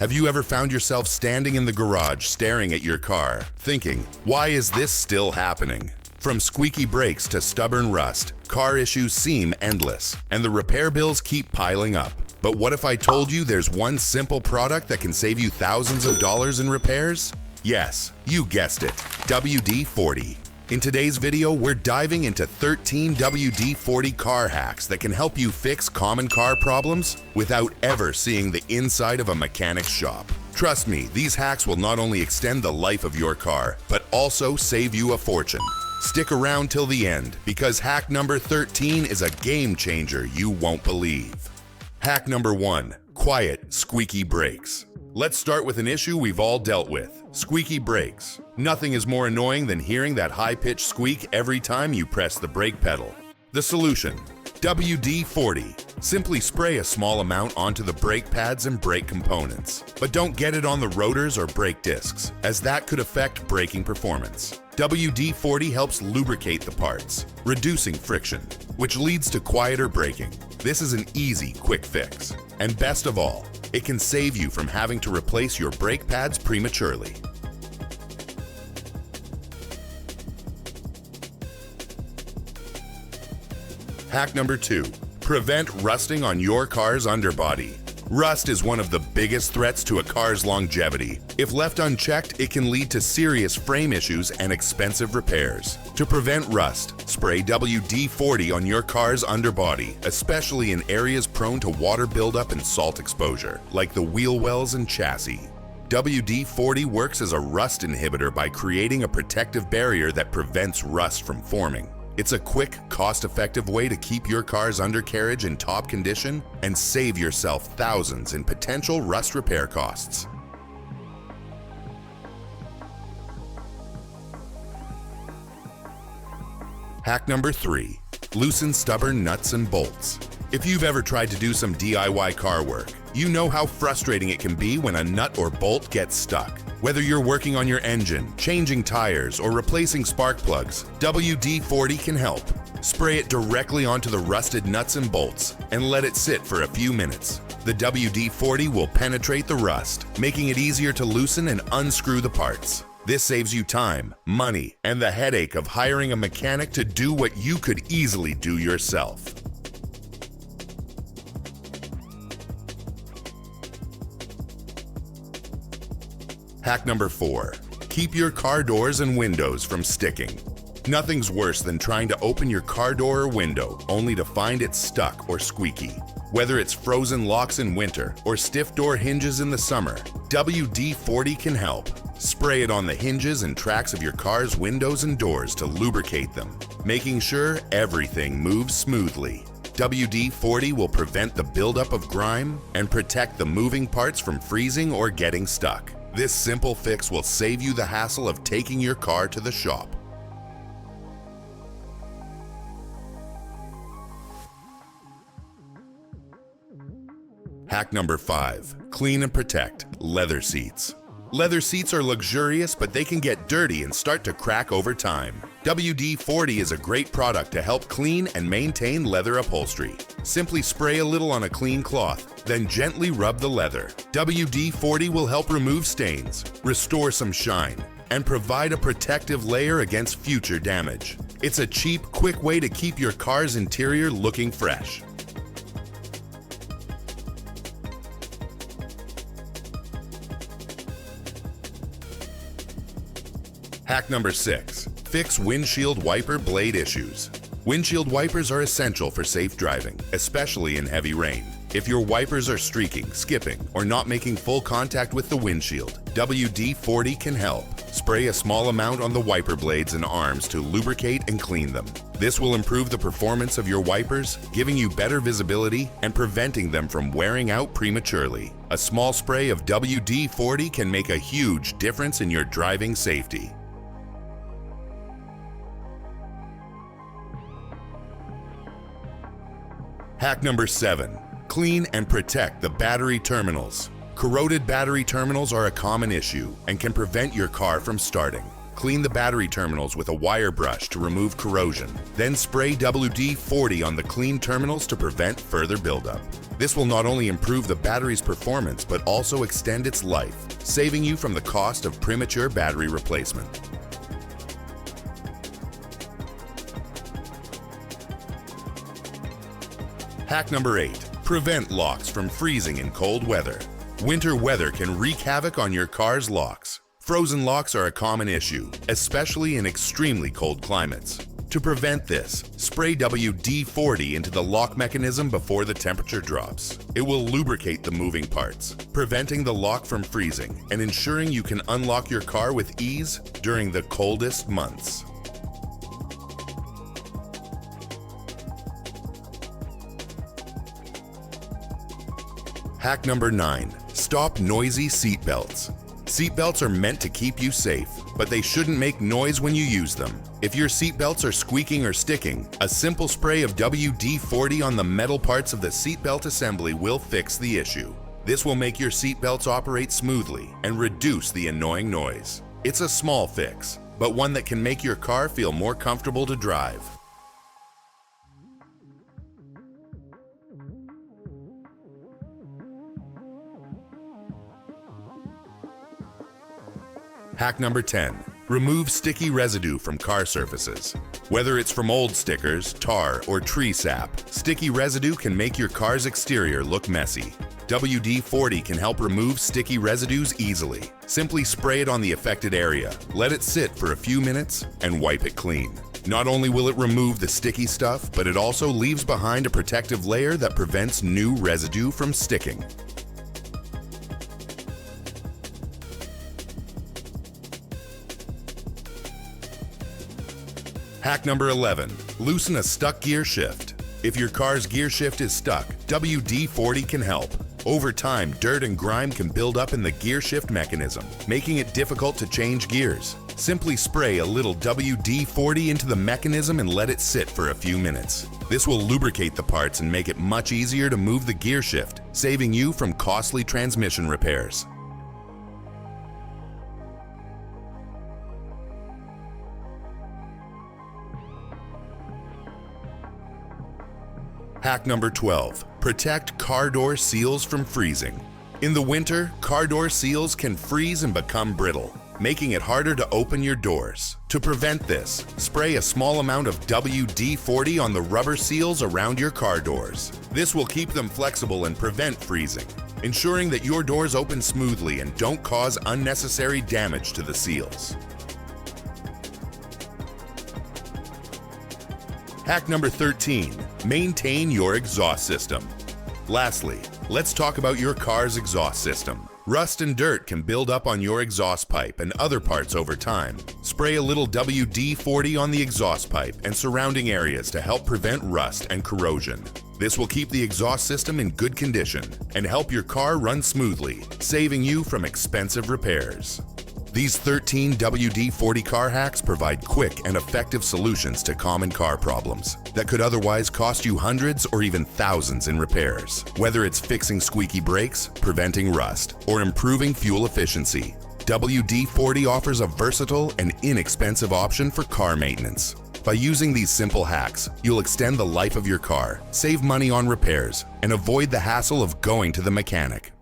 Have you ever found yourself standing in the garage staring at your car, thinking, why is this still happening? From squeaky brakes to stubborn rust, car issues seem endless, and the repair bills keep piling up. But what if I told you there's one simple product that can save you thousands of dollars in repairs? Yes, you guessed it, WD-40. In today's video, we're diving into 13 WD-40 car hacks that can help you fix common car problems without ever seeing the inside of a mechanic's shop. Trust me, these hacks will not only extend the life of your car, but also save you a fortune. Stick around till the end, because hack number 13 is a game changer you won't believe. Hack number 1, quiet, squeaky brakes. Let's start with an issue we've all dealt with, squeaky brakes. Nothing is more annoying than hearing that high-pitched squeak every time you press the brake pedal. The solution, WD-40. Simply spray a small amount onto the brake pads and brake components. But don't get it on the rotors or brake discs, as that could affect braking performance. WD-40 helps lubricate the parts, reducing friction, which leads to quieter braking. This is an easy, quick fix. And best of all, it can save you from having to replace your brake pads prematurely. Hack number 2, prevent rusting on your car's underbody. Rust is one of the biggest threats to a car's longevity. If left unchecked, it can lead to serious frame issues and expensive repairs. To prevent rust, spray WD-40 on your car's underbody, especially in areas prone to water buildup and salt exposure, like the wheel wells and chassis. WD-40 works as a rust inhibitor by creating a protective barrier that prevents rust from forming. It's a quick, cost-effective way to keep your car's undercarriage in top condition and save yourself thousands in potential rust repair costs. Hack number 3, loosen stubborn nuts and bolts. If you've ever tried to do some DIY car work, you know how frustrating it can be when a nut or bolt gets stuck. Whether you're working on your engine, changing tires, or replacing spark plugs, WD-40 can help. Spray it directly onto the rusted nuts and bolts and let it sit for a few minutes. The WD-40 will penetrate the rust, making it easier to loosen and unscrew the parts. This saves you time, money, and the headache of hiring a mechanic to do what you could easily do yourself. Hack number 4, keep your car doors and windows from sticking. Nothing's worse than trying to open your car door or window only to find it stuck or squeaky. Whether it's frozen locks in winter or stiff door hinges in the summer, WD-40 can help. Spray it on the hinges and tracks of your car's windows and doors to lubricate them, making sure everything moves smoothly. WD-40 will prevent the buildup of grime and protect the moving parts from freezing or getting stuck. This simple fix will save you the hassle of taking your car to the shop. Hack number 5, clean and protect leather seats. Leather seats are luxurious, but they can get dirty and start to crack over time. WD-40 is a great product to help clean and maintain leather upholstery. Simply spray a little on a clean cloth, then gently rub the leather. WD-40 will help remove stains, restore some shine, and provide a protective layer against future damage. It's a cheap, quick way to keep your car's interior looking fresh. Hack number 6, fix windshield wiper blade issues. Windshield wipers are essential for safe driving, especially in heavy rain. If your wipers are streaking, skipping, or not making full contact with the windshield, WD-40 can help. Spray a small amount on the wiper blades and arms to lubricate and clean them. This will improve the performance of your wipers, giving you better visibility and preventing them from wearing out prematurely. A small spray of WD-40 can make a huge difference in your driving safety. Hack number 7, clean and protect the battery terminals. Corroded battery terminals are a common issue and can prevent your car from starting. Clean the battery terminals with a wire brush to remove corrosion. Then spray WD-40 on the clean terminals to prevent further buildup. This will not only improve the battery's performance, but also extend its life, saving you from the cost of premature battery replacement. Hack number 8. Prevent locks from freezing in cold weather. Winter weather can wreak havoc on your car's locks. Frozen locks are a common issue, especially in extremely cold climates. To prevent this, spray WD-40 into the lock mechanism before the temperature drops. It will lubricate the moving parts, preventing the lock from freezing and ensuring you can unlock your car with ease during the coldest months. Hack number 9. Stop noisy seatbelts. Seatbelts are meant to keep you safe, but they shouldn't make noise when you use them. If your seatbelts are squeaking or sticking, a simple spray of WD-40 on the metal parts of the seatbelt assembly will fix the issue. This will make your seatbelts operate smoothly and reduce the annoying noise. It's a small fix, but one that can make your car feel more comfortable to drive. Hack number 10. Remove sticky residue from car surfaces. Whether it's from old stickers, tar, or tree sap, sticky residue can make your car's exterior look messy. WD-40 can help remove sticky residues easily. Simply spray it on the affected area, let it sit for a few minutes, and wipe it clean. Not only will it remove the sticky stuff, but it also leaves behind a protective layer that prevents new residue from sticking. Hack number 11. Loosen a stuck gear shift. If your car's gear shift is stuck, WD-40 can help. Over time, dirt and grime can build up in the gear shift mechanism, making it difficult to change gears. Simply spray a little WD-40 into the mechanism and let it sit for a few minutes. This will lubricate the parts and make it much easier to move the gear shift, saving you from costly transmission repairs. Hack number 12. Protect car door seals from freezing. In the winter, car door seals can freeze and become brittle, making it harder to open your doors. To prevent this, spray a small amount of WD-40 on the rubber seals around your car doors. This will keep them flexible and prevent freezing, ensuring that your doors open smoothly and don't cause unnecessary damage to the seals. Hack number 13. Maintain your exhaust system. Lastly, let's talk about your car's exhaust system. Rust and dirt can build up on your exhaust pipe and other parts over time. Spray a little WD-40 on the exhaust pipe and surrounding areas to help prevent rust and corrosion. This will keep the exhaust system in good condition and help your car run smoothly, saving you from expensive repairs. These 13 WD-40 car hacks provide quick and effective solutions to common car problems that could otherwise cost you hundreds or even thousands in repairs. Whether it's fixing squeaky brakes, preventing rust, or improving fuel efficiency, WD-40 offers a versatile and inexpensive option for car maintenance. By using these simple hacks, you'll extend the life of your car, save money on repairs, and avoid the hassle of going to the mechanic.